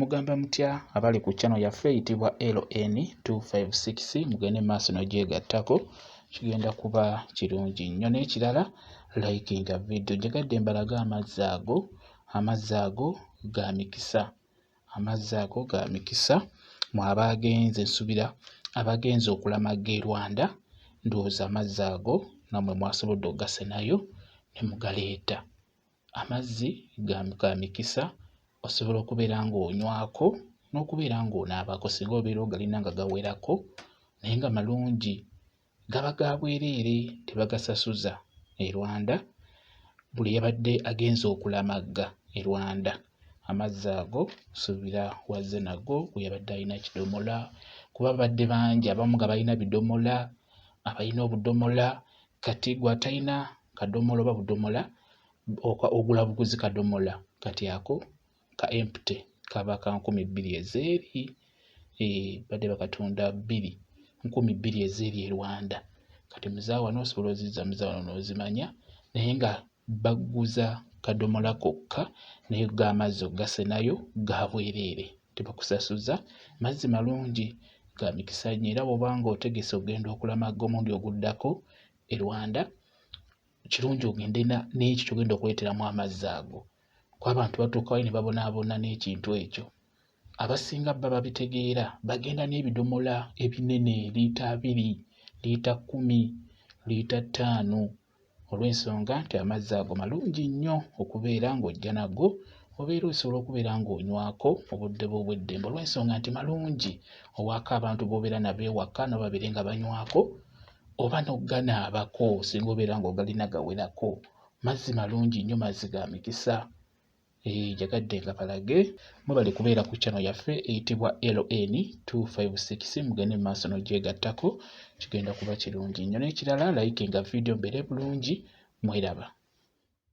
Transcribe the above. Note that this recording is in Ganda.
Mugamba mutya abali ku channel yaffe eyitibwa LN256 mugende maaso n'ogyegattako kigenda kuba kirungi nnyo. N'ekirala likinga video jagadde mbalaga amazzi ago ga mikisa mwe abagenze nsubira abagenze okulamaga e Rwanda ndowooza amazzi ago nammwe mwasobodde ogasenayo ne mugaleeta. Amazzi ga mikisa osobola okubeera ng'onywako n'okubeera ng'onaabako singa obeera ogalina nga gawerako naye nga malungi, gaba ga bwereere tebagasasuza e Rwanda. Buli yabadde agenze okulamagga e Rwanda amazzi ago nsuubira wazze nago bwe yabadde alina kidomola kuba babadde bangi, abamu nga balina bidomola, abalina obudomola, kati gwe atalina kadomola oba budomola ogula buguzi kadomola kati ako ka empty kaba ka 2000 ezeeri badde bakatunda 2000 ezeeri e Rwanda. Kati muzaawa n'osobola ozizza muzaawa n'ozimanya naye nga baguza kadomola kokka naye g'amazzi ogasenayo ga bwereere tebakusasuza. Mazzi malungi ga mikisa nnyo era bw'oba nga otegese ogenda okulamaga omulundi oguddako e Rwanda kirungi ogende n'ekyo ky'ogenda okuleeteramu amazzi ago kuba abantu batuukayo ne babonaabona n'ekintu ekyo. Abasinga baba babitegeera bagenda n'ebidomola ebinene liita 2, liita 10, liita 5 olw'ensonga nti amazzi ago malungi nnyo okubeera ng'ojja nago obeera osobola okubeera ng'onywako obudde bw'obweddembe olw'ensonga nti malungi owaako abantu b'obeera nabo ewaka nabo babeere nga banywako oba n'oganaabako singa obeera ng'ogalina gawerako. Mazzi malungi nnyo, mazzi ga mikisa. Jagadde nga balage mwe bali kubeera ku channel yaffe eyitibwa LN256 mugende mu maaso n'ogyegattako kigenda kuba kirungi nnyo. N'ekirala likinga video mbeere bulungi, mweraba.